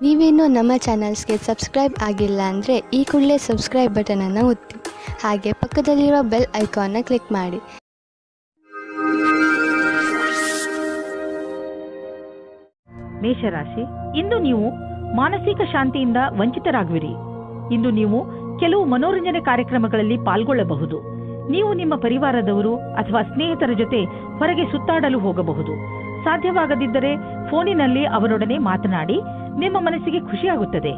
ನೀವೇನೂ ನಮ್ಮ ಚಾನಲ್ಸ್ಗೆ ಸಬ್ಸ್ಕ್ರೈಬ್ ಆಗಿಲ್ಲ ಅಂದರೆ ಈ ಕೂಡಲೇ ಸಬ್ಸ್ಕ್ರೈಬ್ ಬಟನನ್ನು ಒತ್ತಿ ಹಾಗೆ ಪಕ್ಕದಲ್ಲಿರುವ ಬೆಲ್ ಐಕಾನ್ನ ಕ್ಲಿಕ್ ಮಾಡಿ. ಮೇಷರಾಶಿ, ಇಂದು ನೀವು ಮಾನಸಿಕ ಶಾಂತಿಯಿಂದ ವಂಚಿತರಾಗುವಿರಿ. ಇಂದು ನೀವು ಕೆಲವು ಮನೋರಂಜನೆ ಕಾರ್ಯಕ್ರಮಗಳಲ್ಲಿ ಪಾಲ್ಗೊಳ್ಳಬಹುದು. ನೀವು ನಿಮ್ಮ ಪರಿವಾರದವರು ಅಥವಾ ಸ್ನೇಹಿತರ ಜೊತೆ ಹೊರಗೆ ಸುತ್ತಾಡಲು ಹೋಗಬಹುದು. ಸಾಧ್ಯವಾಗದಿದ್ದರೆ ಫೋನಿನಲ್ಲಿ ಅವರೊಡನೆ ಮಾತನಾಡಿ. ನಿಮ್ಮ ಮನಸ್ಸಿಗೆ ಖುಷಿಯಾಗುತ್ತದೆ.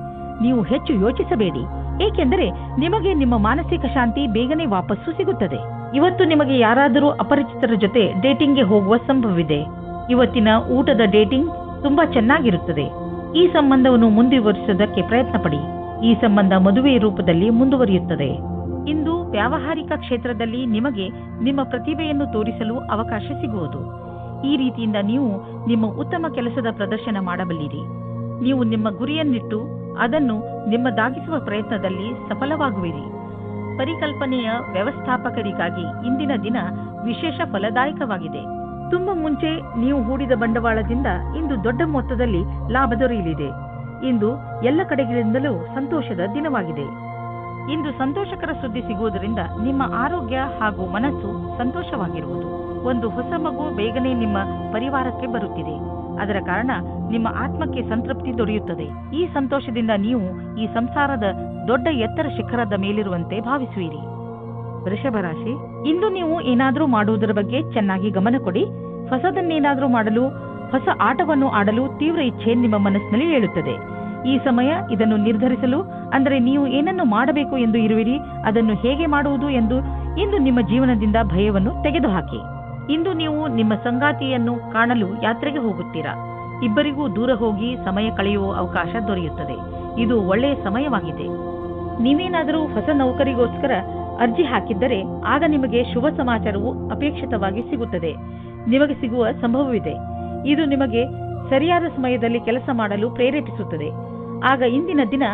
ನೀವು ಹೆಚ್ಚು ಯೋಚಿಸಬೇಡಿ, ಏಕೆಂದರೆ ನಿಮಗೆ ನಿಮ್ಮ ಮಾನಸಿಕ ಶಾಂತಿ ಬೇಗನೆ ವಾಪಸ್ಸು ಸಿಗುತ್ತದೆ. ಇವತ್ತು ನಿಮಗೆ ಯಾರಾದರೂ ಅಪರಿಚಿತರ ಜೊತೆ ಡೇಟಿಂಗ್ಗೆ ಹೋಗುವ ಸಂಭವವಿದೆ. ಇವತ್ತಿನ ಊಟದ ಡೇಟಿಂಗ್ ತುಂಬಾ ಚೆನ್ನಾಗಿರುತ್ತದೆ. ಈ ಸಂಬಂಧವನ್ನು ಮುಂದುವರಿಸುವುದಕ್ಕೆ ಪ್ರಯತ್ನ ಪಡಿ. ಈ ಸಂಬಂಧ ಮದುವೆ ರೂಪದಲ್ಲಿ ಮುಂದುವರಿಯುತ್ತದೆ. ಇಂದು ವ್ಯಾವಹಾರಿಕ ಕ್ಷೇತ್ರದಲ್ಲಿ ನಿಮಗೆ ನಿಮ್ಮ ಪ್ರತಿಭೆಯನ್ನು ತೋರಿಸಲು ಅವಕಾಶ ಸಿಗುವುದು. ಈ ರೀತಿಯಿಂದ ನೀವು ನಿಮ್ಮ ಉತ್ತಮ ಕೆಲಸದ ಪ್ರದರ್ಶನ ಮಾಡಬಲ್ಲಿರಿ. ನೀವು ನಿಮ್ಮ ಗುರಿಯನ್ನಿಟ್ಟು ಅದನ್ನು ನಿಮ್ಮದಾಗಿಸುವ ಪ್ರಯತ್ನದಲ್ಲಿ ಸಫಲವಾಗುವಿರಿ. ಪರಿಕಲ್ಪನೆಯ ವ್ಯವಸ್ಥಾಪಕರಿಗಾಗಿ ಇಂದಿನ ದಿನ ವಿಶೇಷ ಫಲದಾಯಕವಾಗಿದೆ. ತುಂಬಾ ಮುಂಚೆ ನೀವು ಹೂಡಿದ ಬಂಡವಾಳದಿಂದ ಇಂದು ದೊಡ್ಡ ಮೊತ್ತದಲ್ಲಿ ಲಾಭ ದೊರೆಯಲಿದೆ. ಇಂದು ಎಲ್ಲ ಕಡೆಗಳಿಂದಲೂ ಸಂತೋಷದ ದಿನವಾಗಿದೆ. ಇಂದು ಸಂತೋಷಕರ ಸುದ್ದಿ ಸಿಗುವುದರಿಂದ ನಿಮ್ಮ ಆರೋಗ್ಯ ಹಾಗೂ ಮನಸ್ಸು ಸಂತೋಷವಾಗಿರುವುದು. ಒಂದು ಹೊಸ ಮಗು ಬೇಗನೆ ನಿಮ್ಮ ಪರಿವಾರಕ್ಕೆ ಬರುತ್ತಿದೆ. ಅದರ ಕಾರಣ ನಿಮ್ಮ ಆತ್ಮಕ್ಕೆ ಸಂತೃಪ್ತಿ ದೊರೆಯುತ್ತದೆ. ಈ ಸಂತೋಷದಿಂದ ನೀವು ಈ ಸಂಸಾರದ ದೊಡ್ಡ ಎತ್ತರ ಶಿಖರದ ಮೇಲಿರುವಂತೆ ಭಾವಿಸುವಿರಿ. ವೃಷಭ ರಾಶಿ, ಇಂದು ನೀವು ಏನಾದರೂ ಮಾಡುವುದರ ಬಗ್ಗೆ ಚೆನ್ನಾಗಿ ಗಮನ ಕೊಡಿ. ಹೊಸದನ್ನೇನಾದರೂ ಮಾಡಲು, ಹೊಸ ಆಟವನ್ನು ಆಡಲು ತೀವ್ರ ಇಚ್ಛೆ ನಿಮ್ಮ ಮನಸ್ಸಿನಲ್ಲಿ ಏಳುತ್ತದೆ. ಈ ಸಮಯ ಇದನ್ನು ನಿರ್ಧರಿಸಲು, ಅಂದರೆ ನೀವು ಏನನ್ನು ಮಾಡಬೇಕು ಎಂದು ಇರುವಿರಿ, ಅದನ್ನು ಹೇಗೆ ಮಾಡುವುದು ಎಂದು ಇಂದು ನಿಮ್ಮ ಜೀವನದಿಂದ ಭಯವನ್ನು ತೆಗೆದುಹಾಕಿ. ಇಂದು ನೀವು ನಿಮ್ಮ ಸಂಗಾತಿಯನ್ನು ಕಾಣಲು ಯಾತ್ರೆಗೆ ಹೋಗುತ್ತೀರಾ. ಇಬ್ಬರಿಗೂ ದೂರ ಹೋಗಿ ಸಮಯ ಕಳೆಯುವ ಅವಕಾಶ ದೊರೆಯುತ್ತದೆ. ಇದು ಒಳ್ಳೆಯ ಸಮಯವಾಗಿದೆ. ನೀವೇನಾದರೂ ಹೊಸ ನೌಕರಿಗೋಸ್ಕರ ಅರ್ಜಿ ಹಾಕಿದ್ದರೆ ಆಗ ನಿಮಗೆ ಶುಭ ಸಮಾಚಾರವು ಅಪೇಕ್ಷಿತವಾಗಿ ಸಿಗುತ್ತದೆ. ನಿಮಗೆ ಸಿಗುವ ಸಂಭವವಿದೆ. ಇದು ನಿಮಗೆ ಸರಿಯಾದ ಸಮಯದಲ್ಲಿ ಕೆಲಸ ಮಾಡಲು ಪ್ರೇರೇಪಿಸುತ್ತದೆ. ಆಗ ಇಂದಿನ ದಿನ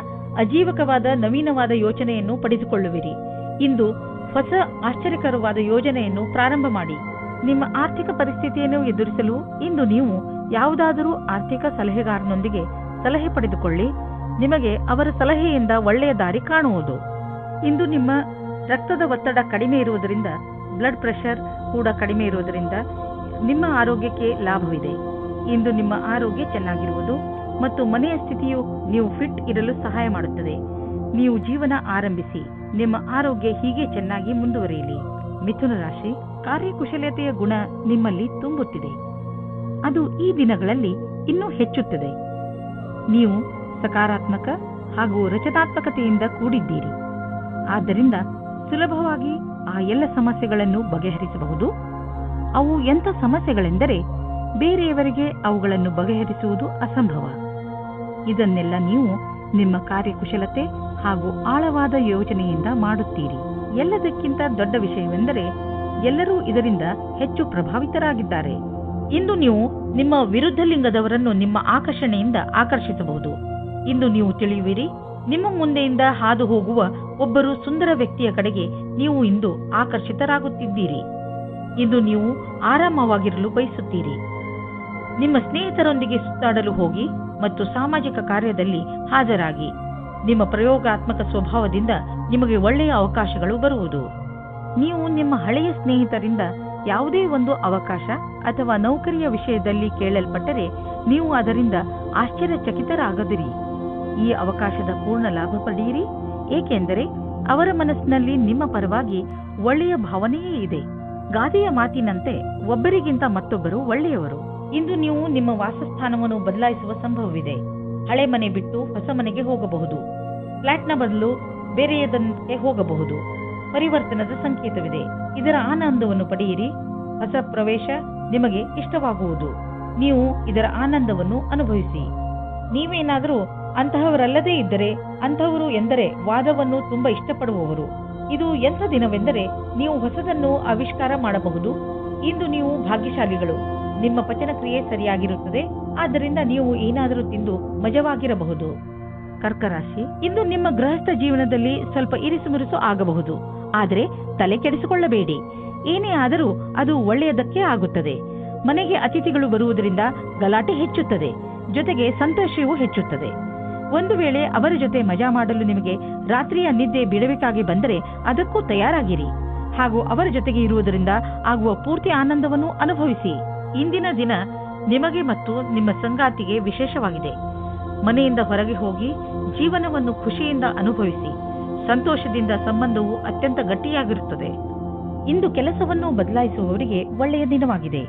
ಅಜೀವಕವಾದ ನವೀನವಾದ ಯೋಚನೆಯನ್ನು ಪಡೆದುಕೊಳ್ಳುವಿರಿ. ಇಂದು ಹೊಸ ಆಶ್ಚರ್ಯಕರವಾದ ಯೋಜನೆಯನ್ನು ಪ್ರಾರಂಭ ಮಾಡಿ. ನಿಮ್ಮ ಆರ್ಥಿಕ ಪರಿಸ್ಥಿತಿಯನ್ನು ಎದುರಿಸಲು ಇಂದು ನೀವು ಯಾವುದಾದರೂ ಆರ್ಥಿಕ ಸಲಹೆಗಾರನೊಂದಿಗೆ ಸಲಹೆ ಪಡೆದುಕೊಳ್ಳಿ. ನಿಮಗೆ ಅವರ ಸಲಹೆಯಿಂದ ಒಳ್ಳೆಯ ದಾರಿ ಕಾಣುವುದು. ಇಂದು ನಿಮ್ಮ ರಕ್ತದ ಒತ್ತಡ ಕಡಿಮೆ ಇರುವುದರಿಂದ, ಬ್ಲಡ್ ಪ್ರೆಷರ್ ಕೂಡ ಕಡಿಮೆ ಇರುವುದರಿಂದ ನಿಮ್ಮ ಆರೋಗ್ಯಕ್ಕೆ ಲಾಭವಿದೆ. ಇಂದು ನಿಮ್ಮ ಆರೋಗ್ಯ ಚೆನ್ನಾಗಿರುವುದು ಮತ್ತು ಮನೆಯ ಸ್ಥಿತಿಯು ನೀವು ಫಿಟ್ ಇರಲು ಸಹಾಯ ಮಾಡುತ್ತದೆ. ನೀವು ಜೀವನ ಆರಂಭಿಸಿ. ನಿಮ್ಮ ಆರೋಗ್ಯ ಹೀಗೆ ಚೆನ್ನಾಗಿ ಮುಂದುವರಿಯಲಿ. ಮಿಥುನ ರಾಶಿ, ಕಾರ್ಯಕುಶಲತೆಯ ಗುಣ ನಿಮ್ಮಲ್ಲಿ ತುಂಬುತ್ತಿದೆ. ಅದು ಈ ದಿನಗಳಲ್ಲಿ ಇನ್ನೂ ಹೆಚ್ಚುತ್ತದೆ. ನೀವು ಸಕಾರಾತ್ಮಕ ಹಾಗೂ ರಚನಾತ್ಮಕತೆಯಿಂದ ಕೂಡಿದ್ದೀರಿ. ಆದ್ದರಿಂದ ಸುಲಭವಾಗಿ ಆ ಎಲ್ಲ ಸಮಸ್ಯೆಗಳನ್ನು ಬಗೆಹರಿಸಬಹುದು. ಅವು ಎಂಥ ಸಮಸ್ಯೆಗಳೆಂದರೆ ಬೇರೆಯವರಿಗೆ ಅವುಗಳನ್ನು ಬಗೆಹರಿಸುವುದು ಅಸಂಭವ. ಇದನ್ನೆಲ್ಲ ನೀವು ನಿಮ್ಮ ಕಾರ್ಯಕುಶಲತೆ ಹಾಗೂ ಆಳವಾದ ಯೋಚನೆಯಿಂದ ಮಾಡುತ್ತೀರಿ. ಎಲ್ಲದಕ್ಕಿಂತ ದೊಡ್ಡ ವಿಷಯವೆಂದರೆ ಎಲ್ಲರೂ ಇದರಿಂದ ಹೆಚ್ಚು ಪ್ರಭಾವಿತರಾಗಿದ್ದಾರೆ. ಇಂದು ನೀವು ನಿಮ್ಮ ವಿರುದ್ಧ ಲಿಂಗದವರನ್ನು ನಿಮ್ಮ ಆಕರ್ಷಣೆಯಿಂದ ಆಕರ್ಷಿಸಬಹುದು. ಇಂದು ನೀವು ತಿಳಿಯುವಿರಿ, ನಿಮ್ಮ ಮುಂದೆಯಿಂದ ಹಾದು ಹೋಗುವ ಒಬ್ಬರು ಸುಂದರ ವ್ಯಕ್ತಿಯ ಕಡೆಗೆ ನೀವು ಇಂದು ಆಕರ್ಷಿತರಾಗುತ್ತಿದ್ದೀರಿ. ಇಂದು ನೀವು ಆರಾಮವಾಗಿರಲು ಬಯಸುತ್ತೀರಿ. ನಿಮ್ಮ ಸ್ನೇಹಿತರೊಂದಿಗೆ ಸುತ್ತಾಡಲು ಹೋಗಿ ಮತ್ತು ಸಾಮಾಜಿಕ ಕಾರ್ಯದಲ್ಲಿ ಹಾಜರಾಗಿ. ನಿಮ್ಮ ಪ್ರಯೋಗಾತ್ಮಕ ಸ್ವಭಾವದಿಂದ ನಿಮಗೆ ಒಳ್ಳೆಯ ಅವಕಾಶಗಳು ಬರುವುದು. ನೀವು ನಿಮ್ಮ ಹಳೆಯ ಸ್ನೇಹಿತರಿಂದ ಯಾವುದೇ ಒಂದು ಅವಕಾಶ ಅಥವಾ ನೌಕರಿಯ ವಿಷಯದಲ್ಲಿ ಕೇಳಲ್ಪಟ್ಟರೆ ನೀವು ಅದರಿಂದ ಆಶ್ಚರ್ಯಚಕಿತರಾಗದಿರಿ. ಈ ಅವಕಾಶದ ಪೂರ್ಣ ಲಾಭ ಪಡೆಯಿರಿ, ಏಕೆಂದರೆ ಅವರ ಮನಸ್ಸಿನಲ್ಲಿ ನಿಮ್ಮ ಪರವಾಗಿ ಒಳ್ಳೆಯ ಭಾವನೆಯೇ ಇದೆ. ಗಾದೆಯ ಮಾತಿನಂತೆ ಒಬ್ಬರಿಗಿಂತ ಮತ್ತೊಬ್ಬರು ಒಳ್ಳೆಯವರು. ಇಂದು ನೀವು ನಿಮ್ಮ ವಾಸಸ್ಥಾನವನ್ನು ಬದಲಾಯಿಸುವ ಸಂಭವವಿದೆ. ಹಳೆ ಮನೆ ಬಿಟ್ಟು ಹೊಸ ಮನೆಗೆ ಹೋಗಬಹುದು. ಫ್ಲಾಟ್ನ ಬದಲು ಬೇರೆಯದಕ್ಕೆ ಹೋಗಬಹುದು. ಪರಿವರ್ತನದ ಸಂಕೇತವಿದೆ. ಇದರ ಆನಂದವನ್ನು ಪಡೆಯಿರಿ. ಹೊಸ ಪ್ರವೇಶ ನಿಮಗೆ ಇಷ್ಟವಾಗುವುದು. ನೀವು ಇದರ ಆನಂದವನ್ನು ಅನುಭವಿಸಿ. ನೀವೇನಾದರೂ ಅಂತಹವರಲ್ಲದೇ ಇದ್ದರೆ, ಅಂತಹವರು ಎಂದರೆ ವಾದವನ್ನು ತುಂಬಾ ಇಷ್ಟಪಡುವವರು. ಇದು ಎಂಥ ದಿನವೆಂದರೆ ನೀವು ಹೊಸದನ್ನು ಆವಿಷ್ಕಾರ ಮಾಡಬಹುದು. ಇಂದು ನೀವು ಭಾಗ್ಯಶಾಲಿಗಳು. ನಿಮ್ಮ ಪಚನ ಕ್ರಿಯೆ ಸರಿಯಾಗಿರುತ್ತದೆ. ಆದ್ದರಿಂದ ನೀವು ಏನಾದರೂ ತಿಂದು ಮಜವಾಗಿರಬಹುದು. ಕರ್ಕರಾಶಿ, ಇಂದು ನಿಮ್ಮ ಗೃಹಸ್ಥ ಜೀವನದಲ್ಲಿ ಸ್ವಲ್ಪ ಇರಿಸುಮುರುಸು ಆಗಬಹುದು. ಆದರೆ ತಲೆ ಕೆಡಿಸಿಕೊಳ್ಳಬೇಡಿ. ಏನೇ ಆದರೂ ಅದು ಒಳ್ಳೆಯದಕ್ಕೆ ಆಗುತ್ತದೆ. ಮನೆಗೆ ಅತಿಥಿಗಳು ಬರುವುದರಿಂದ ಗಲಾಟೆ ಹೆಚ್ಚುತ್ತದೆ. ಜೊತೆಗೆ ಸಂತೋಷವೂ ಹೆಚ್ಚುತ್ತದೆ. ಒಂದು ವೇಳೆ ಅವರ ಜೊತೆ ಮಜಾ ಮಾಡಲು ನಿಮಗೆ ರಾತ್ರಿಯ ನಿದ್ದೆ ಬಿಡಬೇಕಾಗಿ ಬಂದರೆ ಅದಕ್ಕೂ ತಯಾರಾಗಿರಿ ಹಾಗೂ ಅವರ ಜೊತೆಗೆ ಇರುವುದರಿಂದ ಆಗುವ ಪೂರ್ತಿ ಆನಂದವನ್ನು ಅನುಭವಿಸಿ. ಇಂದಿನ ದಿನ ನಿಮಗೆ ಮತ್ತು ನಿಮ್ಮ ಸಂಗಾತಿಗೆ ವಿಶೇಷವಾಗಿದೆ. ಮನೆಯಿಂದ ಹೊರಗೆ ಹೋಗಿ ಜೀವನವನ್ನು ಖುಷಿಯಿಂದ ಅನುಭವಿಸಿ. ಸಂತೋಷದಿಂದ ಸಂಬಂಧವು ಅತ್ಯಂತ ಗಟ್ಟಿಯಾಗಿರುತ್ತದೆ. ಇಂದು ಕೆಲಸವನ್ನು ಬದಲಾಯಿಸುವವರಿಗೆ ಒಳ್ಳೆಯ ದಿನವಾಗಿದೆ.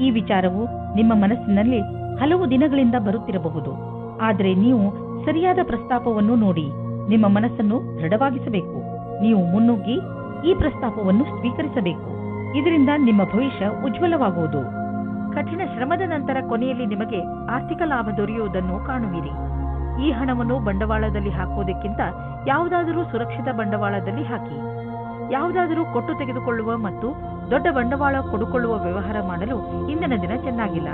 ಈ ವಿಚಾರವು ನಿಮ್ಮ ಮನಸ್ಸಿನಲ್ಲಿ ಹಲವು ದಿನಗಳಿಂದ ಬರುತ್ತಿರಬಹುದು. ಆದರೆ ನೀವು ಸರಿಯಾದ ಪ್ರಸ್ತಾಪವನ್ನು ನೋಡಿ ನಿಮ್ಮ ಮನಸ್ಸನ್ನು ದೃಢವಾಗಿಸಬೇಕು. ನೀವು ಮುನ್ನುಗ್ಗಿ ಈ ಪ್ರಸ್ತಾಪವನ್ನು ಸ್ವೀಕರಿಸಬೇಕು. ಇದರಿಂದ ನಿಮ್ಮ ಭವಿಷ್ಯ ಉಜ್ವಲವಾಗುವುದು. ಕಠಿಣ ಶ್ರಮದ ನಂತರ ಕೊನೆಯಲ್ಲಿ ನಿಮಗೆ ಆರ್ಥಿಕ ಲಾಭ ದೊರೆಯುವುದನ್ನು ಕಾಣುವಿರಿ. ಈ ಹಣವನ್ನು ಬಂಡವಾಳದಲ್ಲಿ ಹಾಕುವುದಕ್ಕಿಂತ ಯಾವುದಾದರೂ ಸುರಕ್ಷಿತ ಬಂಡವಾಳದಲ್ಲಿ ಹಾಕಿ. ಯಾವುದಾದರೂ ಕೊಟ್ಟು ತೆಗೆದುಕೊಳ್ಳುವ ಮತ್ತು ದೊಡ್ಡ ಬಂಡವಾಳ ಕೊಡುಕೊಳ್ಳುವ ವ್ಯವಹಾರ ಮಾಡಲು ಇಂದಿನ ದಿನ ಚೆನ್ನಾಗಿಲ್ಲ.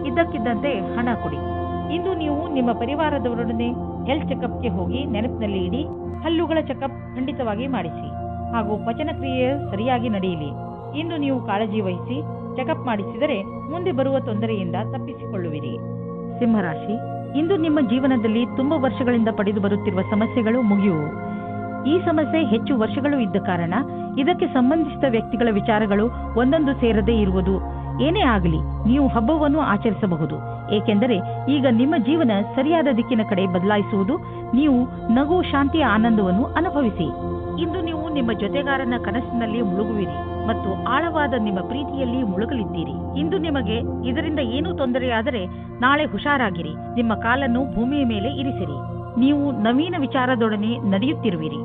ಇದ್ದಕ್ಕಿದ್ದಂತೆ ಹಣ ಕೊಡಿ. ಇಂದು ನೀವು ನಿಮ್ಮ ಪರಿವಾರದವರೊಡನೆ ಹೆಲ್ತ್ ಚೆಕಪ್ಗೆ ಹೋಗಿ ನೆನಪಿನಲ್ಲಿ ಇಡಿ. ಹಲ್ಲುಗಳ ಚೆಕಪ್ ಖಂಡಿತವಾಗಿ ಮಾಡಿಸಿ ಹಾಗೂ ಪಚನ ಕ್ರಿಯೆಯು ಸರಿಯಾಗಿ ನಡೆಯಲಿ. ಇಂದು ನೀವು ಕಾಳಜಿ ವಹಿಸಿ ಚೆಕಪ್ ಮಾಡಿಸಿದರೆ ಮುಂದೆ ಬರುವ ತೊಂದರೆಯಿಂದ ತಪ್ಪಿಸಿಕೊಳ್ಳುವಿರಿ. ಸಿಂಹರಾಶಿ, ಇಂದು ನಿಮ್ಮ ಜೀವನದಲ್ಲಿ ತುಂಬಾ ವರ್ಷಗಳಿಂದ ಪಡೆದು ಬರುತ್ತಿರುವ ಸಮಸ್ಯೆಗಳು ಮುಗಿಯುವು. ಈ ಸಮಸ್ಯೆ ಹೆಚ್ಚು ವರ್ಷಗಳು ಇದ್ದ ಕಾರಣ ಇದಕ್ಕೆ ಸಂಬಂಧಿಸಿದ ವ್ಯಕ್ತಿಗಳ ವಿಚಾರಗಳು ಒಂದೊಂದು ಸೇರದೇ ಇರುವುದು. ಏನೇ ಆಗಲಿ ನೀವು ಹಬ್ಬವನ್ನು ಆಚರಿಸಬಹುದು. ಏಕೆಂದರೆ ಈಗ ನಿಮ್ಮ ಜೀವನ ಸರಿಯಾದ ದಿಕ್ಕಿನ ಕಡೆ ಬದಲಾಯಿಸುವುದು. ನೀವು ನಗು, ಶಾಂತಿಯ ಆನಂದವನ್ನು ಅನುಭವಿಸಿ. ಇಂದು ನೀವು ನಿಮ್ಮ ಜೊತೆಗಾರನ ಕನಸಿನಲ್ಲಿ ಮುಳುಗುವಿರಿ ಮತ್ತು ಆಳವಾದ ನಿಮ್ಮ ಪ್ರೀತಿಯಲ್ಲಿ ಮುಳುಗಲಿದ್ದೀರಿ. ಇಂದು ನಿಮಗೆ ಇದರಿಂದ ಏನೂ ತೊಂದರೆಯಾದರೆ ನಾಳೆ ಹುಷಾರಾಗಿರಿ. ನಿಮ್ಮ ಕಾಲನ್ನು ಭೂಮಿಯ ಮೇಲೆ ಇರಿಸಿರಿ. ನೀವು ನವೀನ ವಿಚಾರದೊಡನೆ ನಡೆಯುತ್ತಿರುವಿರಿ.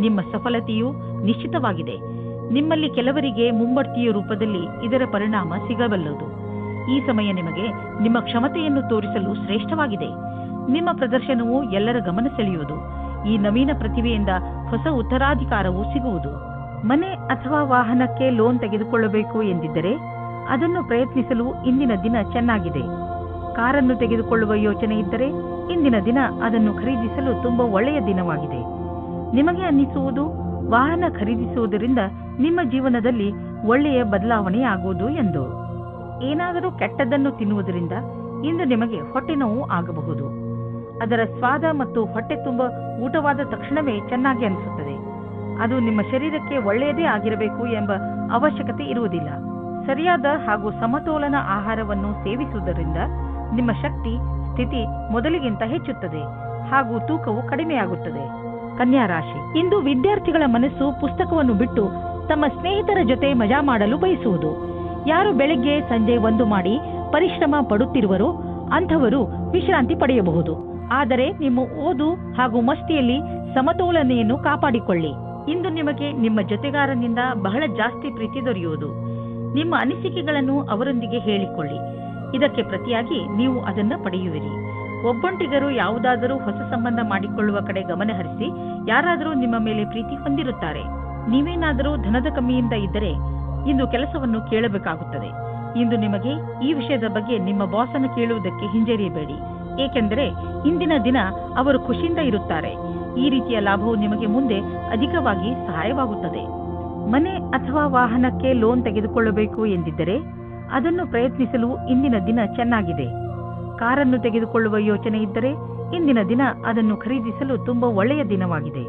ನಿಮ್ಮ ಸಫಲತೆಯು ನಿಶ್ಚಿತವಾಗಿದೆ. ನಿಮ್ಮಲ್ಲಿ ಕೆಲವರಿಗೆ ಮುಂಬಡ್ತಿಯ ರೂಪದಲ್ಲಿ ಇದರ ಪರಿಣಾಮ ಸಿಗಬಲ್ಲದು. ಈ ಸಮಯ ನಿಮಗೆ ನಿಮ್ಮ ಕ್ಷಮತೆಯನ್ನು ತೋರಿಸಲು ಶ್ರೇಷ್ಠವಾಗಿದೆ. ನಿಮ್ಮ ಪ್ರದರ್ಶನವು ಎಲ್ಲರ ಗಮನ ಸೆಳೆಯುವುದು. ಈ ನವೀನ ಪ್ರತಿಭೆಯಿಂದ ಹೊಸ ಉತ್ತರಾಧಿಕಾರವು ಸಿಗುವುದು. ಮನೆ ಅಥವಾ ವಾಹನಕ್ಕೆ ಲೋನ್ ತೆಗೆದುಕೊಳ್ಳಬೇಕು ಎಂದಿದ್ದರೆ ಅದನ್ನು ಪ್ರಯತ್ನಿಸಲು ಇಂದಿನ ದಿನ ಚೆನ್ನಾಗಿದೆ. ಕಾರನ್ನು ತೆಗೆದುಕೊಳ್ಳುವ ಯೋಚನೆ ಇದ್ದರೆ ಇಂದಿನ ದಿನ ಅದನ್ನು ಖರೀದಿಸಲು ತುಂಬಾ ಒಳ್ಳೆಯ ದಿನವಾಗಿದೆ. ನಿಮಗೆ ಅನ್ನಿಸುವುದು ವಾಹನ ಖರೀದಿಸುವುದರಿಂದ ನಿಮ್ಮ ಜೀವನದಲ್ಲಿ ಒಳ್ಳೆಯ ಬದಲಾವಣೆಯಾಗುವುದು ಎಂದು. ಏನಾದರೂ ಕೆಟ್ಟದ್ದನ್ನು ತಿನ್ನುವುದರಿಂದ ಇಂದು ನಿಮಗೆ ಹೊಟ್ಟೆ ನೋವು ಆಗಬಹುದು. ಅದರ ಸ್ವಾದ ಮತ್ತು ಹೊಟ್ಟೆ ತುಂಬ ಊಟವಾದ ತಕ್ಷಣವೇ ಚೆನ್ನಾಗಿ ಅನಿಸುತ್ತದೆ. ಅದು ನಿಮ್ಮ ಶರೀರಕ್ಕೆ ಒಳ್ಳೆಯದೇ ಆಗಿರಬೇಕು ಎಂಬ ಅವಶ್ಯಕತೆ ಇರುವುದಿಲ್ಲ. ಸರಿಯಾದ ಹಾಗೂ ಸಮತೋಲನ ಆಹಾರವನ್ನು ಸೇವಿಸುವುದರಿಂದ ನಿಮ್ಮ ಶಕ್ತಿ ಸ್ಥಿತಿ ಮೊದಲಿಗಿಂತ ಹೆಚ್ಚುತ್ತದೆ ಹಾಗೂ ತೂಕವು ಕಡಿಮೆಯಾಗುತ್ತದೆ. ಕನ್ಯಾ ರಾಶಿ, ಇಂದು ವಿದ್ಯಾರ್ಥಿಗಳ ಮನಸ್ಸು ಪುಸ್ತಕವನ್ನು ಬಿಟ್ಟು ತಮ್ಮ ಸ್ನೇಹಿತರ ಜೊತೆ ಮಜಾ ಮಾಡಲು ಬಯಸುವುದು. ಯಾರು ಬೆಳಗ್ಗೆ ಸಂಜೆ ಒಂದು ಮಾಡಿ ಪರಿಶ್ರಮ ಪಡುತ್ತಿರುವರೋ ಅಂಥವರು ವಿಶ್ರಾಂತಿ ಪಡೆಯಬಹುದು. ಆದರೆ ನಿಮ್ಮ ಓದು ಹಾಗೂ ಮಸ್ತಿಯಲ್ಲಿ ಸಮತೋಲನೆಯನ್ನು ಕಾಪಾಡಿಕೊಳ್ಳಿ. ಇಂದು ನಿಮಗೆ ನಿಮ್ಮ ಜೊತೆಗಾರನಿಂದ ಬಹಳ ಜಾಸ್ತಿ ಪ್ರೀತಿ ದೊರೆಯುವುದು. ನಿಮ್ಮ ಅನಿಸಿಕೆಗಳನ್ನು ಅವರೊಂದಿಗೆ ಹೇಳಿಕೊಳ್ಳಿ. ಇದಕ್ಕೆ ಪ್ರತಿಯಾಗಿ ನೀವು ಅದನ್ನ ಪಡೆಯುವಿರಿ. ಒಬ್ಬೊಂಟಿಗರು ಯಾವುದಾದರೂ ಹೊಸ ಸಂಬಂಧ ಮಾಡಿಕೊಳ್ಳುವ ಕಡೆ ಗಮನ ಹರಿಸಿ ಯಾರಾದರೂ ನಿಮ್ಮ ಮೇಲೆ ಪ್ರೀತಿ ಹೊಂದಿರುತ್ತಾರೆ. ನೀವೇನಾದರೂ ಧನದ ಕಮ್ಮಿಯಿಂದ ಇದ್ದರೆ ಇಂದು ಕೆಲಸವನ್ನು ಕೇಳಬೇಕಾಗುತ್ತದೆ. ಇಂದು ನಿಮಗೆ ಈ ವಿಷಯದ ಬಗ್ಗೆ ನಿಮ್ಮ ಬಾಸನ್ನು ಕೇಳುವುದಕ್ಕೆ ಹಿಂಜರಿಯಬೇಡಿ. ಏಕೆಂದರೆ ಇಂದಿನ ದಿನ ಅವರು ಖುಷಿಯಿಂದ ಇರುತ್ತಾರೆ. ಈ ರೀತಿಯ ಲಾಭವು ನಿಮಗೆ ಮುಂದೆ ಅಧಿಕವಾಗಿ ಸಹಾಯವಾಗುತ್ತದೆ. ಮನೆ ಅಥವಾ ವಾಹನಕ್ಕೆ ಲೋನ್ ತೆಗೆದುಕೊಳ್ಳಬೇಕು ಎಂದಿದ್ದರೆ ಅದನ್ನು ಪ್ರಯತ್ನಿಸಲು ಇಂದಿನ ದಿನ ಚೆನ್ನಾಗಿದೆ. ಕಾರನ್ನು ತೆಗೆದುಕೊಳ್ಳುವ ಯೋಚನೆ ಇದ್ದರೆ ಇಂದಿನ ದಿನ ಅದನ್ನು ಖರೀದಿಸಲು ತುಂಬಾ ಒಳ್ಳೆಯ ದಿನವಾಗಿದೆ.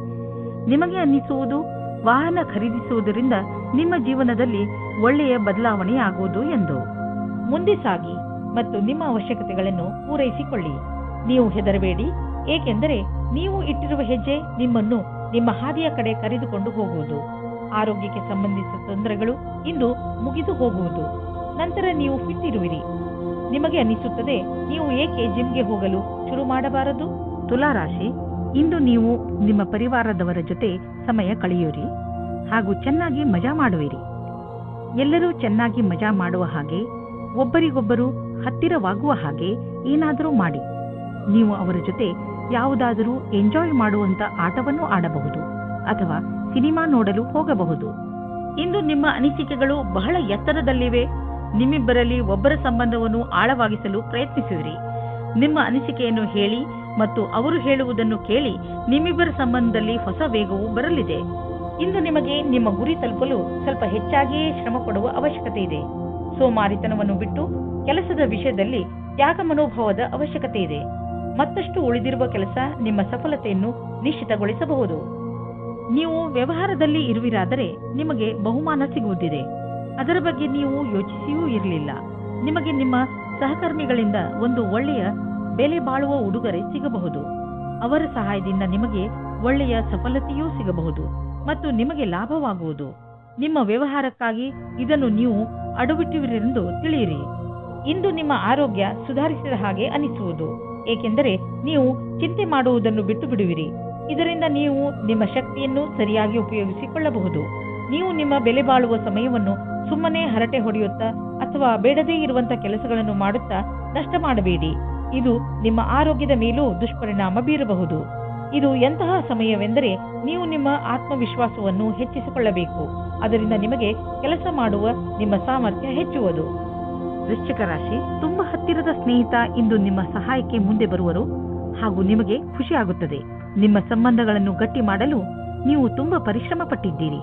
ನಿಮಗೆ ಅನ್ನಿಸುವುದು ವಾಹನ ಖರೀದಿಸುವುದರಿಂದ ನಿಮ್ಮ ಜೀವನದಲ್ಲಿ ಒಳ್ಳೆಯ ಬದಲಾವಣೆಯಾಗುವುದು ಎಂದು. ಮುಂದೆ ಸಾಗಿ ಮತ್ತು ನಿಮ್ಮ ಅವಶ್ಯಕತೆಗಳನ್ನು ಪೂರೈಸಿಕೊಳ್ಳಿ. ನೀವು ಹೆದರಬೇಡಿ, ಏಕೆಂದರೆ ನೀವು ಇಟ್ಟಿರುವ ಹೆಜ್ಜೆ ನಿಮ್ಮನ್ನು ನಿಮ್ಮ ಹಾದಿಯ ಕಡೆ ಕರೆದುಕೊಂಡು ಹೋಗುವುದು. ಆರೋಗ್ಯಕ್ಕೆ ಸಂಬಂಧಿಸಿದ ತೊಂದರೆಗಳು ಇಂದು ಮುಗಿದು ಹೋಗುವುದು. ನಂತರ ನೀವು ಫಿಟ್ ಇರುವಿರಿ. ನಿಮಗೆ ಅನ್ನಿಸುತ್ತದೆ, ನೀವು ಏಕೆ ಜಿಮ್ಗೆ ಹೋಗಲು ಶುರು ಮಾಡಬಾರದು? ತುಲಾರಾಶಿ, ಇಂದು ನೀವು ನಿಮ್ಮ ಪರಿವಾರದವರ ಜೊತೆ ಸಮಯ ಕಳೆಯುವಿರಿ ಹಾಗೂ ಚೆನ್ನಾಗಿ ಮಜಾ ಮಾಡುವಿರಿ. ಎಲ್ಲರೂ ಚೆನ್ನಾಗಿ ಮಜಾ ಮಾಡುವ ಹಾಗೆ, ಒಬ್ಬರಿಗೊಬ್ಬರು ಹತ್ತಿರವಾಗುವ ಹಾಗೆ ಏನಾದರೂ ಮಾಡಿ. ನೀವು ಅವರ ಜೊತೆ ಯಾವುದಾದರೂ ಎಂಜಾಯ್ ಮಾಡುವಂತ ಆಟವನ್ನು ಆಡಬಹುದು ಅಥವಾ ಸಿನಿಮಾ ನೋಡಲು ಹೋಗಬಹುದು. ಇಂದು ನಿಮ್ಮ ಅನಿಸಿಕೆಗಳು ಬಹಳ ಎತ್ತರದಲ್ಲಿವೆ. ನಿಮ್ಮಿಬ್ಬರಲ್ಲಿ ಒಬ್ಬರ ಸಂಬಂಧವನ್ನು ಆಳವಾಗಿಸಲು ಪ್ರಯತ್ನಿಸಿದಿರಿ. ನಿಮ್ಮ ಅನಿಸಿಕೆಯನ್ನು ಹೇಳಿ ಮತ್ತು ಅವರು ಹೇಳುವುದನ್ನು ಕೇಳಿ ನಿಮ್ಮಿಬ್ಬರ ಸಂಬಂಧದಲ್ಲಿ ಹೊಸ ವೇಗವು ಬರಲಿದೆ. ಇಂದು ನಿಮಗೆ ನಿಮ್ಮ ಗುರಿ ತಲುಪಲು ಸ್ವಲ್ಪ ಹೆಚ್ಚಾಗಿಯೇ ಶ್ರಮ ಪಡುವ ಅವಶ್ಯಕತೆ ಇದೆ. ಸೋಮಾರಿತನವನ್ನು ಬಿಟ್ಟು ಕೆಲಸದ ವಿಷಯದಲ್ಲಿ ತ್ಯಾಗ ಮನೋಭಾವದ ಅವಶ್ಯಕತೆ ಇದೆ. ಮತ್ತಷ್ಟು ಉಳಿದಿರುವ ಕೆಲಸ ನಿಮ್ಮ ಸಫಲತೆಯನ್ನು ನಿಶ್ಚಿತಗೊಳಿಸಬಹುದು. ನೀವು ವ್ಯವಹಾರದಲ್ಲಿ ಇರುವಿರಾದರೆ ನಿಮಗೆ ಬಹುಮಾನ ಸಿಗುವುದಿದೆ. ಅದರ ಬಗ್ಗೆ ನೀವು ಯೋಚಿಸಿಯೂ ಇರಲಿಲ್ಲ. ನಿಮಗೆ ನಿಮ್ಮ ಸಹಕರ್ಮಿಗಳಿಂದ ಒಂದು ಒಳ್ಳೆಯ ಬೆಲೆ ಬಾಳುವ ಉಡುಗೊರೆ ಸಿಗಬಹುದು. ಅವರ ಸಹಾಯದಿಂದ ನಿಮಗೆ ಒಳ್ಳೆಯ ಸಫಲತೆಯೂ ಸಿಗಬಹುದು ಮತ್ತು ನಿಮಗೆ ಲಾಭವಾಗುವುದು. ನಿಮ್ಮ ವ್ಯವಹಾರಕ್ಕಾಗಿ ಇದನ್ನು ನೀವು ಅಡವಿಟ್ಟುವಿರೆಂದು ತಿಳಿಯಿರಿ. ಇಂದು ನಿಮ್ಮ ಆರೋಗ್ಯ ಸುಧಾರಿಸಿದ ಹಾಗೆ ಅನಿಸುವುದು, ಏಕೆಂದರೆ ನೀವು ಚಿಂತೆ ಮಾಡುವುದನ್ನು ಬಿಟ್ಟು ಬಿಡುವಿರಿ. ಇದರಿಂದ ನೀವು ನಿಮ್ಮ ಶಕ್ತಿಯನ್ನು ಸರಿಯಾಗಿ ಉಪಯೋಗಿಸಿಕೊಳ್ಳಬಹುದು. ನೀವು ನಿಮ್ಮ ಬೆಲೆ ಬಾಳುವ ಸಮಯವನ್ನು ಸುಮ್ಮನೆ ಹರಟೆ ಹೊಡೆಯುತ್ತಾ ಅಥವಾ ಬೇಡದೇ ಇರುವಂತ ಕೆಲಸಗಳನ್ನು ಮಾಡುತ್ತಾ ನಷ್ಟ ಮಾಡಬೇಡಿ. ಇದು ನಿಮ್ಮ ಆರೋಗ್ಯದ ಮೇಲೂ ದುಷ್ಪರಿಣಾಮ ಬೀರಬಹುದು. ಇದು ಎಂತಹ ಸಮಯವೆಂದರೆ ನೀವು ನಿಮ್ಮ ಆತ್ಮವಿಶ್ವಾಸವನ್ನು ಹೆಚ್ಚಿಸಿಕೊಳ್ಳಬೇಕು. ಅದರಿಂದ ನಿಮಗೆ ಕೆಲಸ ಮಾಡುವ ನಿಮ್ಮ ಸಾಮರ್ಥ್ಯ ಹೆಚ್ಚುವುದು. ವೃಶ್ಚಿಕ ರಾಶಿ, ತುಂಬಾ ಹತ್ತಿರದ ಸ್ನೇಹಿತ ಇಂದು ನಿಮ್ಮ ಸಹಾಯಕ್ಕೆ ಮುಂದೆ ಬರುವರು ಹಾಗೂ ನಿಮಗೆ ಖುಷಿಯಾಗುತ್ತದೆ. ನಿಮ್ಮ ಸಂಬಂಧಗಳನ್ನು ಗಟ್ಟಿ ಮಾಡಲು ನೀವು ತುಂಬಾ ಪರಿಶ್ರಮ ಪಟ್ಟಿದ್ದೀರಿ.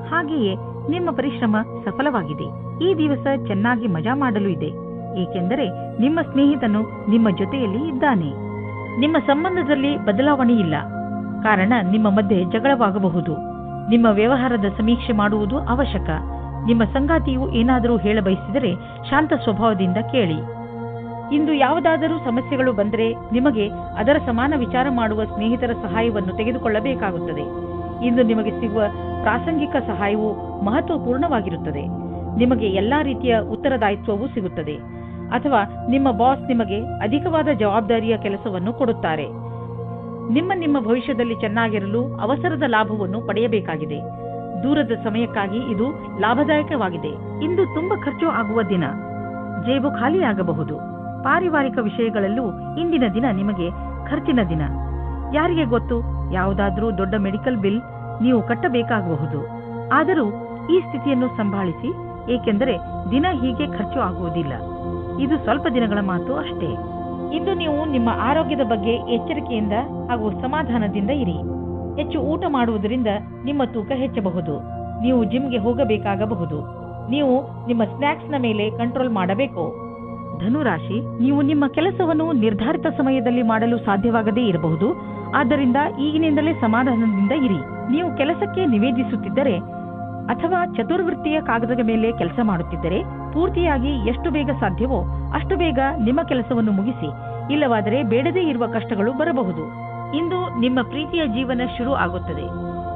ಹಾಗೆಯೇ ನಿಮ್ಮ ಪರಿಶ್ರಮ ಸಫಲವಾಗಿದೆ. ಈ ದಿವಸ ಚೆನ್ನಾಗಿ ಮಜಾ ಮಾಡಲು ಇದೆ, ಏಕೆಂದರೆ ನಿಮ್ಮ ಸ್ನೇಹಿತನು ನಿಮ್ಮ ಜೊತೆಯಲ್ಲಿ ಇದ್ದಾನೆ. ನಿಮ್ಮ ಸಂಬಂಧದಲ್ಲಿ ಬದಲಾವಣೆ ಇಲ್ಲ, ಕಾರಣ ನಿಮ್ಮ ಮಧ್ಯೆ ಜಗಳವಾಗಬಹುದು. ನಿಮ್ಮ ವ್ಯವಹಾರದ ಸಮೀಕ್ಷೆ ಮಾಡುವುದು ಅವಶ್ಯಕ. ನಿಮ್ಮ ಸಂಗಾತಿಯು ಏನಾದರೂ ಹೇಳಬಯಸಿದರೆ ಶಾಂತ ಸ್ವಭಾವದಿಂದ ಕೇಳಿ. ಇಂದು ಯಾವುದಾದರೂ ಸಮಸ್ಯೆಗಳು ಬಂದರೆ ನಿಮಗೆ ಅದರ ಸಮಾನ ವಿಚಾರ ಮಾಡುವ ಸ್ನೇಹಿತರ ಸಹಾಯವನ್ನು ತೆಗೆದುಕೊಳ್ಳಬೇಕಾಗುತ್ತದೆ. ಇಂದು ನಿಮಗೆ ಸಿಗುವ ಪ್ರಾಸಂಗಿಕ ಸಹಾಯವು ಮಹತ್ವಪೂರ್ಣವಾಗಿರುತ್ತದೆ. ನಿಮಗೆ ಎಲ್ಲಾ ರೀತಿಯ ಉತ್ತರದಾಯಿತ್ವವೂ ಸಿಗುತ್ತದೆ, ಅಥವಾ ನಿಮ್ಮ ಬಾಸ್ ನಿಮಗೆ ಅಧಿಕವಾದ ಜವಾಬ್ದಾರಿಯ ಕೆಲಸವನ್ನು ಕೊಡುತ್ತಾರೆ. ನಿಮ್ಮ ಭವಿಷ್ಯದಲ್ಲಿ ಚೆನ್ನಾಗಿರಲು ಅವಸರದ ಲಾಭವನ್ನು ಪಡೆಯಬೇಕಾಗಿದೆ. ದೂರದ ಸಮಯಕ್ಕಾಗಿ ಇದು ಲಾಭದಾಯಕವಾಗಿದೆ. ಇಂದು ತುಂಬಾ ಖರ್ಚು ಆಗುವ ದಿನ, ಜೇಬು ಖಾಲಿಯಾಗಬಹುದು. ಪಾರಿವಾರಿಕ ವಿಷಯಗಳಲ್ಲೂ ಇಂದಿನ ದಿನ ನಿಮಗೆ ಖರ್ಚಿನ ದಿನ. ಯಾರಿಗೆ ಗೊತ್ತು, ಯಾವುದಾದ್ರೂ ದೊಡ್ಡ ಮೆಡಿಕಲ್ ಬಿಲ್ ನೀವು ಕಟ್ಟಬೇಕಾಗಬಹುದು. ಆದರೂ ಈ ಸ್ಥಿತಿಯನ್ನು ಸಂಭಾಳಿಸಿ, ಏಕೆಂದರೆ ದಿನ ಹೀಗೆ ಖರ್ಚು ಆಗುವುದಿಲ್ಲ. ಇದು ಸ್ವಲ್ಪ ದಿನಗಳ ಮಾತು ಅಷ್ಟೇ. ಇಂದು ನೀವು ನಿಮ್ಮ ಆರೋಗ್ಯದ ಬಗ್ಗೆ ಎಚ್ಚರಿಕೆಯಿಂದ ಹಾಗೂ ಸಮಾಧಾನದಿಂದ ಇರಿ. ಹೆಚ್ಚು ಊಟ ಮಾಡುವುದರಿಂದ ನಿಮ್ಮ ತೂಕ ಹೆಚ್ಚಬಹುದು. ನೀವು ಜಿಮ್ಗೆ ಹೋಗಬೇಕಾಗಬಹುದು. ನೀವು ನಿಮ್ಮ ಸ್ನ್ಯಾಕ್ಸ್ನ ಮೇಲೆ ಕಂಟ್ರೋಲ್ ಮಾಡಬೇಕು. ಧನುರಾಶಿ, ನೀವು ನಿಮ್ಮ ಕೆಲಸವನ್ನು ನಿರ್ಧಾರಿತ ಸಮಯದಲ್ಲಿ ಮಾಡಲು ಸಾಧ್ಯವಾಗದೇ ಇರಬಹುದು. ಆದ್ದರಿಂದ ಈಗಿನಿಂದಲೇ ಸಮಾಧಾನದಿಂದ ಇರಿ. ನೀವು ಕೆಲಸಕ್ಕೆ ನಿವೇದಿಸುತ್ತಿದ್ದರೆ ಅಥವಾ ಚತುರ್ವೃತ್ತಿಯ ಕಾಗದದ ಮೇಲೆ ಕೆಲಸ ಮಾಡುತ್ತಿದ್ದರೆ ಪೂರ್ತಿಯಾಗಿ ಎಷ್ಟು ಬೇಗ ಸಾಧ್ಯವೋ ಅಷ್ಟು ಬೇಗ ನಿಮ್ಮ ಕೆಲಸವನ್ನು ಮುಗಿಸಿ. ಇಲ್ಲವಾದರೆ ಬೇಡದೇ ಇರುವ ಕಷ್ಟಗಳು ಬರಬಹುದು. ಇಂದು ನಿಮ್ಮ ಪ್ರೀತಿಯ ಜೀವನ ಶುರು ಆಗುತ್ತದೆ.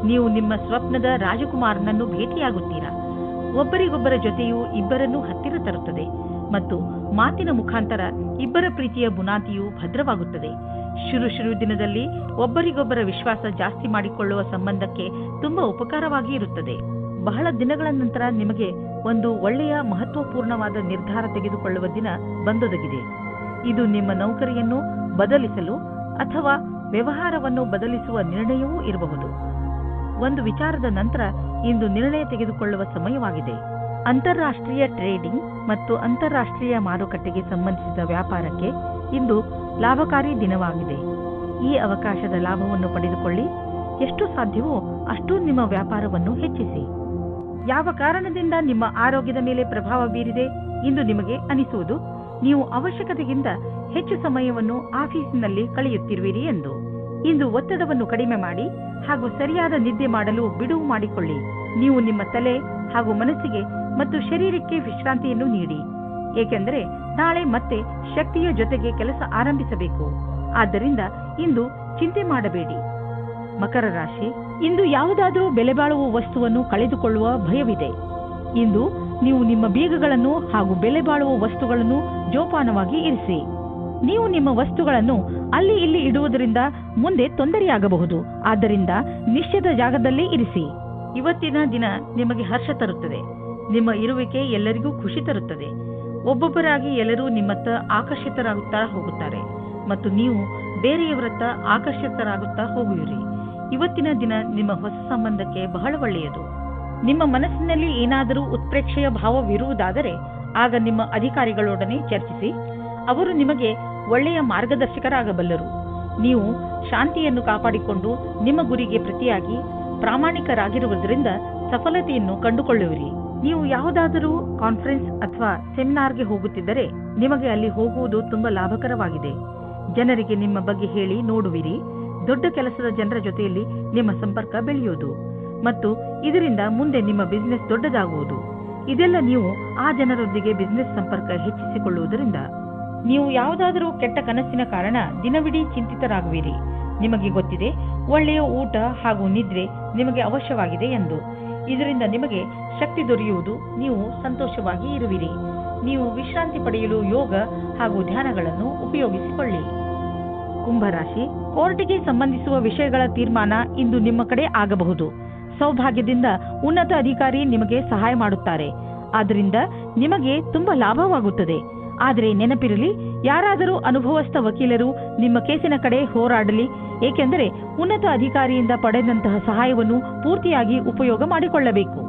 ನೀವು ನಿಮ್ಮ ಸ್ವಪ್ನದ ರಾಜಕುಮಾರನನ್ನು ಭೇಟಿಯಾಗುತ್ತೀರಾ. ಒಬ್ಬರಿಗೊಬ್ಬರ ಜೊತೆಯು ಇಬ್ಬರನ್ನು ಹತ್ತಿರ ತರುತ್ತದೆ ಮತ್ತು ಮಾತಿನ ಮುಖಾಂತರ ಇಬ್ಬರ ಪ್ರೀತಿಯ ಬುನಾದಿಯು ಭದ್ರವಾಗುತ್ತದೆ. ಶುರು ದಿನದಲ್ಲಿ ಒಬ್ಬರಿಗೊಬ್ಬರ ವಿಶ್ವಾಸ ಜಾಸ್ತಿ ಮಾಡಿಕೊಳ್ಳುವ ಸಂಬಂಧಕ್ಕೆ ತುಂಬಾ ಉಪಕಾರವಾಗಿ ಇರುತ್ತದೆ. ಬಹಳ ದಿನಗಳ ನಂತರ ನಿಮಗೆ ಒಂದು ಒಳ್ಳೆಯ ಮಹತ್ವಪೂರ್ಣವಾದ ನಿರ್ಧಾರ ತೆಗೆದುಕೊಳ್ಳುವ ದಿನ ಬಂದೊದಗಿದೆ. ಇದು ನಿಮ್ಮ ನೌಕರಿಯನ್ನು ಬದಲಿಸಲು ಅಥವಾ ವ್ಯವಹಾರವನ್ನು ಬದಲಿಸುವ ನಿರ್ಣಯವೂ ಇರಬಹುದು. ಒಂದು ವಿಚಾರದ ನಂತರ ಇಂದು ನಿರ್ಣಯ ತೆಗೆದುಕೊಳ್ಳುವ ಸಮಯವಾಗಿದೆ. ಅಂತಾರಾಷ್ಟ್ರೀಯ ಟ್ರೇಡಿಂಗ್ ಮತ್ತು ಅಂತಾರಾಷ್ಟ್ರೀಯ ಮಾರುಕಟ್ಟೆಗೆ ಸಂಬಂಧಿಸಿದ ವ್ಯಾಪಾರಕ್ಕೆ ಇಂದು ಲಾಭಕಾರಿ ದಿನವಾಗಿದೆ. ಈ ಅವಕಾಶದ ಲಾಭವನ್ನು ಪಡೆದುಕೊಳ್ಳಿ. ಎಷ್ಟು ಸಾಧ್ಯವೋ ಅಷ್ಟು ನಿಮ್ಮ ವ್ಯಾಪಾರವನ್ನು ಹೆಚ್ಚಿಸಿ. ಯಾವ ಕಾರಣದಿಂದ ನಿಮ್ಮ ಆರೋಗ್ಯದ ಮೇಲೆ ಪ್ರಭಾವ ಬೀರಿದೆ ಇಂದು ನಿಮಗೆ ಅನಿಸುವುದು ನೀವು ಅವಶ್ಯಕತೆಗಿಂತ ಹೆಚ್ಚು ಸಮಯವನ್ನು ಆಫೀಸಿನಲ್ಲಿ ಕಳೆಯುತ್ತಿರುವಿರಿ ಎಂದು. ಇಂದು ಒತ್ತಡವನ್ನು ಕಡಿಮೆ ಮಾಡಿ ಹಾಗೂ ಸರಿಯಾದ ನಿದ್ದೆ ಮಾಡಲು ಬಿಡುವು ಮಾಡಿಕೊಳ್ಳಿ. ನೀವು ನಿಮ್ಮ ತಲೆ ಹಾಗೂ ಮನಸ್ಸಿಗೆ ಮತ್ತು ಶರೀರಕ್ಕೆ ವಿಶ್ರಾಂತಿಯನ್ನು ನೀಡಿ, ಏಕೆಂದರೆ ನಾಳೆ ಮತ್ತೆ ಶಕ್ತಿಯ ಜೊತೆಗೆ ಕೆಲಸ ಆರಂಭಿಸಬೇಕು. ಆದ್ದರಿಂದ ಇಂದು ಚಿಂತೆ ಮಾಡಬೇಡಿ. ಮಕರ ರಾಶಿ, ಇಂದು ಯಾವುದಾದರೂ ಬೆಲೆ ಬಾಳುವ ವಸ್ತುವನ್ನು ಕಳೆದುಕೊಳ್ಳುವ ಭಯವಿದೆ. ಇಂದು ನೀವು ನಿಮ್ಮ ಬೀಗಗಳನ್ನು ಹಾಗೂ ಬೆಲೆ ಬಾಳುವ ವಸ್ತುಗಳನ್ನು ಜೋಪಾನವಾಗಿ ಇರಿಸಿ. ನೀವು ನಿಮ್ಮ ವಸ್ತುಗಳನ್ನು ಅಲ್ಲಿ ಇಲ್ಲಿ ಇಡುವುದರಿಂದ ಮುಂದೆ ತೊಂದರೆಯಾಗಬಹುದು. ಆದ್ದರಿಂದ ನಿಶ್ಚಿತ ಜಾಗದಲ್ಲಿ ಇರಿಸಿ. ಇವತ್ತಿನ ದಿನ ನಿಮಗೆ ಹರ್ಷ ತರುತ್ತದೆ. ನಿಮ್ಮ ಇರುವಿಕೆ ಎಲ್ಲರಿಗೂ ಖುಷಿ ತರುತ್ತದೆ. ಒಬ್ಬೊಬ್ಬರಾಗಿ ಎಲ್ಲರೂ ನಿಮ್ಮತ್ತ ಆಕರ್ಷಿತರಾಗುತ್ತಾ ಹೋಗುತ್ತಾರೆ ಮತ್ತು ನೀವು ಬೇರೆಯವರತ್ತ ಆಕರ್ಷಿತರಾಗುತ್ತಾ ಹೋಗುವಿರಿ. ಇವತ್ತಿನ ದಿನ ನಿಮ್ಮ ಹೊಸ ಸಂಬಂಧಕ್ಕೆ ಬಹಳ ಒಳ್ಳೆಯದು. ನಿಮ್ಮ ಮನಸ್ಸಿನಲ್ಲಿ ಏನಾದರೂ ಉತ್ಪ್ರೇಕ್ಷೆಯ ಭಾವವಿರುವುದಾದರೆ ಆಗ ನಿಮ್ಮ ಅಧಿಕಾರಿಗಳೊಡನೆ ಚರ್ಚಿಸಿ. ಅವರು ನಿಮಗೆ ಒಳ್ಳೆಯ ಮಾರ್ಗದರ್ಶಕರಾಗಬಲ್ಲರು. ನೀವು ಶಾಂತಿಯನ್ನು ಕಾಪಾಡಿಕೊಂಡು ನಿಮ್ಮ ಗುರಿಗೆ ಪ್ರತಿಯಾಗಿ ಪ್ರಾಮಾಣಿಕರಾಗಿರುವುದರಿಂದ ಸಫಲತೆಯನ್ನು ಕಂಡುಕೊಳ್ಳುವಿರಿ. ನೀವು ಯಾವುದಾದರೂ ಕಾನ್ಫರೆನ್ಸ್ ಅಥವಾ ಸೆಮಿನಾರ್ಗೆ ಹೋಗುತ್ತಿದ್ದರೆ ನಿಮಗೆ ಅಲ್ಲಿ ಹೋಗುವುದು ತುಂಬಾ ಲಾಭಕರವಾಗಿದೆ. ಜನರಿಗೆ ನಿಮ್ಮ ಬಗ್ಗೆ ಹೇಳಿ ನೋಡುವಿರಿ. ದೊಡ್ಡ ಕೆಲಸದ ಜನರ ಜೊತೆಯಲ್ಲಿ ನಿಮ್ಮ ಸಂಪರ್ಕ ಬೆಳೆಯುವುದು ಮತ್ತು ಇದರಿಂದ ಮುಂದೆ ನಿಮ್ಮ ಬಿಸಿನೆಸ್ ದೊಡ್ಡದಾಗುವುದು. ಇದೆಲ್ಲ ನೀವು ಆ ಜನರೊಂದಿಗೆ ಬಿಸಿನೆಸ್ ಸಂಪರ್ಕ ಹೆಚ್ಚಿಸಿಕೊಳ್ಳುವುದರಿಂದ. ನೀವು ಯಾವುದಾದರೂ ಕೆಟ್ಟ ಕನಸಿನ ಕಾರಣ ದಿನವಿಡೀ ಚಿಂತಿತರಾಗುವಿರಿ. ನಿಮಗೆ ಗೊತ್ತಿದೆ, ಒಳ್ಳೆಯ ಊಟ ಹಾಗೂ ನಿದ್ರೆ ನಿಮಗೆ ಅವಶ್ಯವಾಗಿದೆ ಎಂದು. ಇದರಿಂದ ನಿಮಗೆ ಶಕ್ತಿ ದೊರೆಯುವುದು, ನೀವು ಸಂತೋಷವಾಗಿ ಇರುವಿರಿ. ನೀವು ವಿಶ್ರಾಂತಿ ಪಡೆಯಲು ಯೋಗ ಹಾಗೂ ಧ್ಯಾನಗಳನ್ನು ಉಪಯೋಗಿಸಿಕೊಳ್ಳಿ. ಕುಂಭರಾಶಿ, ಕೋರ್ಟಿಗೆ ಸಂಬಂಧಿಸುವ ವಿಷಯಗಳ ತೀರ್ಮಾನ ಇಂದು ನಿಮ್ಮ ಕಡೆ ಆಗಬಹುದು. ಸೌಭಾಗ್ಯದಿಂದ ಉನ್ನತ ಅಧಿಕಾರಿ ನಿಮಗೆ ಸಹಾಯ ಮಾಡುತ್ತಾರೆ. ಆದ್ದರಿಂದ ನಿಮಗೆ ತುಂಬಾ ಲಾಭವಾಗುತ್ತದೆ. ಆದರೆ ನೆನಪಿರಲಿ, ಯಾರಾದರೂ ಅನುಭವಸ್ಥ ವಕೀಲರು ನಿಮ್ಮ ಕೇಸಿನ ಕಡೆ ಹೋರಾಡಲಿ, ಏಕೆಂದರೆ ಉನ್ನತ ಅಧಿಕಾರಿಯಿಂದ ಪಡೆದಂತಹ ಸಹಾಯವನ್ನು ಪೂರ್ತಿಯಾಗಿ ಉಪಯೋಗ ಮಾಡಿಕೊಳ್ಳಬೇಕು.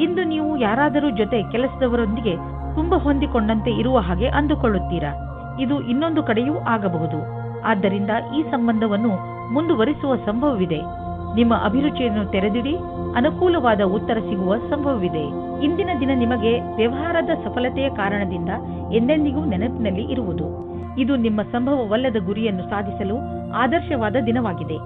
ಇಂದು ನೀವು ಯಾರಾದರೂ ಜೊತೆ ಕೆಲಸದವರೊಂದಿಗೆ ತುಂಬಾ ಹೊಂದಿಕೊಂಡಂತೆ ಇರುವ ಹಾಗೆ ಅಂದುಕೊಳ್ಳುತ್ತೀರಾ. ಇದು ಇನ್ನೊಂದು ಕಡೆಯೂ ಆಗಬಹುದು. ಆದ್ದರಿಂದ ಈ ಸಂಬಂಧವನ್ನು ಮುಂದುವರಿಸುವ ಸಂಭವವಿದೆ. ನಿಮ್ಮ ಅಭಿರುಚಿಯನ್ನು ತೆರೆದಿಡಿ, ಅನುಕೂಲವಾದ ಉತ್ತರ ಸಿಗುವ ಸಂಭವವಿದೆ. ಇಂದಿನ ದಿನ ನಿಮಗೆ ವ್ಯವಹಾರದ ಸಫಲತೆಯ ಕಾರಣದಿಂದ ಎಂದೆಂದಿಗೂ ನೆನಪಿನಲ್ಲಿ ಇರುವುದು. ಇದು ನಿಮ್ಮ ಸಂಭವವಲ್ಲದ ಗುರಿಯನ್ನು ಸಾಧಿಸಲು ಆದರ್ಶವಾದ ದಿನವಾಗಿದೆ.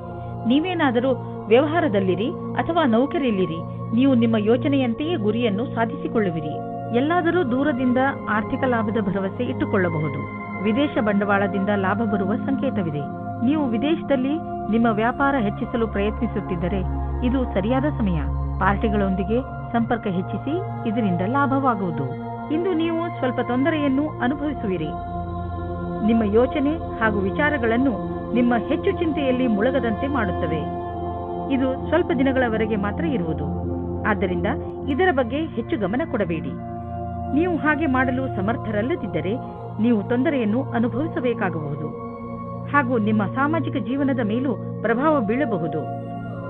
ನೀವೇನಾದರೂ ವ್ಯವಹಾರದಲ್ಲಿರಿ ಅಥವಾ ನೌಕರಿಯಲ್ಲಿರಿ, ನೀವು ನಿಮ್ಮ ಯೋಚನೆಯಂತೆಯೇ ಗುರಿಯನ್ನು ಸಾಧಿಸಿಕೊಳ್ಳುವಿರಿ. ಎಲ್ಲಾದರೂ ದೂರದಿಂದ ಆರ್ಥಿಕ ಲಾಭದ ಭರವಸೆ ಇಟ್ಟುಕೊಳ್ಳಬಹುದು. ವಿದೇಶ ಬಂಡವಾಳದಿಂದ ಲಾಭ ಬರುವ ಸಂಕೇತವಿದೆ. ನೀವು ವಿದೇಶದಲ್ಲಿ ನಿಮ್ಮ ವ್ಯಾಪಾರ ಹೆಚ್ಚಿಸಲು ಪ್ರಯತ್ನಿಸುತ್ತಿದ್ದರೆ ಇದು ಸರಿಯಾದ ಸಮಯ. ಪಾರ್ಟಿಗಳೊಂದಿಗೆ ಸಂಪರ್ಕ ಹೆಚ್ಚಿಸಿ, ಇದರಿಂದ ಲಾಭವಾಗುವುದು. ಇಂದು ನೀವು ಸ್ವಲ್ಪ ತೊಂದರೆಯನ್ನು ಅನುಭವಿಸುವಿರಿ. ನಿಮ್ಮ ಯೋಚನೆ ಹಾಗೂ ವಿಚಾರಗಳನ್ನು ನಿಮ್ಮ ಹೆಚ್ಚು ಚಿಂತೆಯಲ್ಲಿ ಮುಳುಗದಂತೆ ಮಾಡುತ್ತವೆ. ಇದು ಸ್ವಲ್ಪ ದಿನಗಳವರೆಗೆ ಮಾತ್ರ ಇರುವುದು. ಆದ್ದರಿಂದ ಇದರ ಬಗ್ಗೆ ಹೆಚ್ಚು ಗಮನ ಕೊಡಬೇಡಿ. ನೀವು ಹಾಗೆ ಮಾಡಲು ಸಮರ್ಥರಲ್ಲದಿದ್ದರೆ ನೀವು ತೊಂದರೆಯನ್ನು ಅನುಭವಿಸಬೇಕಾಗಬಹುದು ಹಾಗೂ ನಿಮ್ಮ ಸಾಮಾಜಿಕ ಜೀವನದ ಮೇಲೂ ಪ್ರಭಾವ ಬೀಳಬಹುದು.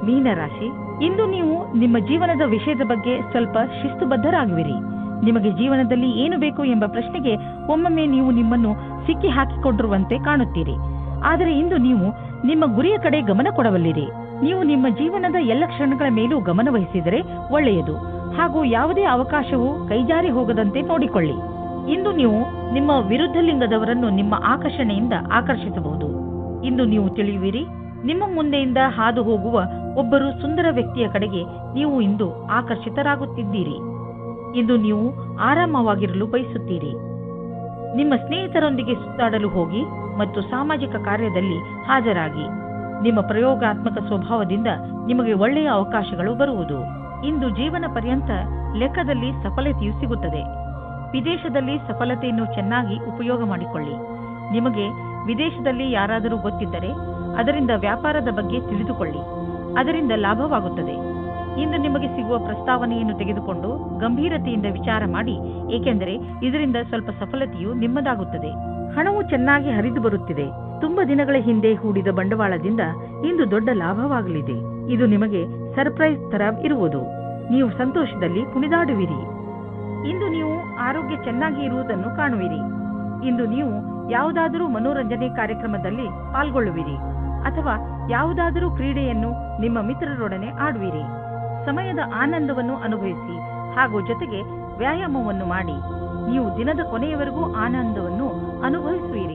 ಮೀನರಾಶಿ, ಇಂದು ನೀವು ನಿಮ್ಮ ಜೀವನದ ವಿಷಯದ ಬಗ್ಗೆ ಸ್ವಲ್ಪ ಶಿಸ್ತುಬದ್ಧರಾಗುವಿರಿ. ನಿಮಗೆ ಜೀವನದಲ್ಲಿ ಏನು ಬೇಕು ಎಂಬ ಪ್ರಶ್ನೆಗೆ ಒಮ್ಮೊಮ್ಮೆ ನೀವು ನಿಮ್ಮನ್ನು ಸಿಕ್ಕಿ ಹಾಕಿಕೊಂಡಿರುವಂತೆ ಕಾಣುತ್ತೀರಿ. ಆದರೆ ಇಂದು ನೀವು ನಿಮ್ಮ ಗುರಿಯ ಕಡೆ ಗಮನ ಕೊಡಬಲ್ಲಿರಿ. ನೀವು ನಿಮ್ಮ ಜೀವನದ ಎಲ್ಲ ಕ್ಷಣಗಳ ಮೇಲೂ ಗಮನ ವಹಿಸಿದರೆ ಒಳ್ಳೆಯದು ಹಾಗೂ ಯಾವುದೇ ಅವಕಾಶವು ಕೈಜಾರಿ ಹೋಗದಂತೆ ನೋಡಿಕೊಳ್ಳಿ. ಇಂದು ನೀವು ನಿಮ್ಮ ವಿರುದ್ಧ ಲಿಂಗದವರನ್ನು ನಿಮ್ಮ ಆಕರ್ಷಣೆಯಿಂದ ಆಕರ್ಷಿಸಬಹುದು. ಇಂದು ನೀವು ತಿಳಿಯುವಿರಿ, ನಿಮ್ಮ ಮುಂದೆಯಿಂದ ಹಾದು ಹೋಗುವ ಒಬ್ಬರು ಸುಂದರ ವ್ಯಕ್ತಿಯ ಕಡೆಗೆ ನೀವು ಇಂದು ಆಕರ್ಷಿತರಾಗುತ್ತಿದ್ದೀರಿ. ಇಂದು ನೀವು ಆರಾಮವಾಗಿರಲು ಬಯಸುತ್ತೀರಿ. ನಿಮ್ಮ ಸ್ನೇಹಿತರೊಂದಿಗೆ ಸುತ್ತಾಡಲು ಹೋಗಿ ಮತ್ತು ಸಾಮಾಜಿಕ ಕಾರ್ಯದಲ್ಲಿ ಹಾಜರಾಗಿ. ನಿಮ್ಮ ಪ್ರಯೋಗಾತ್ಮಕ ಸ್ವಭಾವದಿಂದ ನಿಮಗೆ ಒಳ್ಳೆಯ ಅವಕಾಶಗಳು ಬರುವುದು. ಇಂದು ಜೀವನ ಪರ್ಯಂತ ಲೆಕ್ಕದಲ್ಲಿ ಸಫಲತೆಯು ಸಿಗುತ್ತದೆ. ವಿದೇಶದಲ್ಲಿ ಸಫಲತೆಯನ್ನು ಚೆನ್ನಾಗಿ ಉಪಯೋಗ ಮಾಡಿಕೊಳ್ಳಿ. ನಿಮಗೆ ವಿದೇಶದಲ್ಲಿ ಯಾರಾದರೂ ಗೊತ್ತಿದ್ದರೆ ಅದರಿಂದ ವ್ಯಾಪಾರದ ಬಗ್ಗೆ ತಿಳಿದುಕೊಳ್ಳಿ. ಅದರಿಂದ ಲಾಭವಾಗುತ್ತದೆ. ಇಂದು ನಿಮಗೆ ಸಿಗುವ ಪ್ರಸ್ತಾವನೆಯನ್ನು ತೆಗೆದುಕೊಂಡು ಗಂಭೀರತೆಯಿಂದ ವಿಚಾರ ಮಾಡಿ, ಏಕೆಂದರೆ ಇದರಿಂದ ಸ್ವಲ್ಪ ಸಫಲತೆಯು ನಿಮ್ಮದಾಗುತ್ತದೆ. ಹಣವು ಚೆನ್ನಾಗಿ ಹರಿದು ಬರುತ್ತಿದೆ. ತುಂಬಾ ದಿನಗಳ ಹಿಂದೆ ಹೂಡಿದ ಬಂಡವಾಳದಿಂದ ಇಂದು ದೊಡ್ಡ ಲಾಭವಾಗಲಿದೆ. ಇದು ನಿಮಗೆ ಸರ್ಪ್ರೈಸ್ ತರ ಇರುವುದು. ನೀವು ಸಂತೋಷದಲ್ಲಿ ಕುಣಿದಾಡುವಿರಿ. ಇಂದು ನೀವು ಆರೋಗ್ಯ ಚೆನ್ನಾಗಿ ಇರುವುದನ್ನು ಕಾಣುವಿರಿ. ಇಂದು ನೀವು ಯಾವುದಾದರೂ ಮನೋರಂಜನೆ ಕಾರ್ಯಕ್ರಮದಲ್ಲಿ ಪಾಲ್ಗೊಳ್ಳುವಿರಿ ಅಥವಾ ಯಾವುದಾದರೂ ಕ್ರೀಡೆಯನ್ನು ನಿಮ್ಮ ಮಿತ್ರರೊಡನೆ ಆಡುವಿರಿ. ಸಮಯದ ಆನಂದವನ್ನು ಅನುಭವಿಸಿ ಹಾಗೂ ಜೊತೆಗೆ ವ್ಯಾಯಾಮವನ್ನು ಮಾಡಿ. ನೀವು ದಿನದ ಕೊನೆಯವರೆಗೂ ಆನಂದವನ್ನು ಅನುಭವಿಸುವಿರಿ.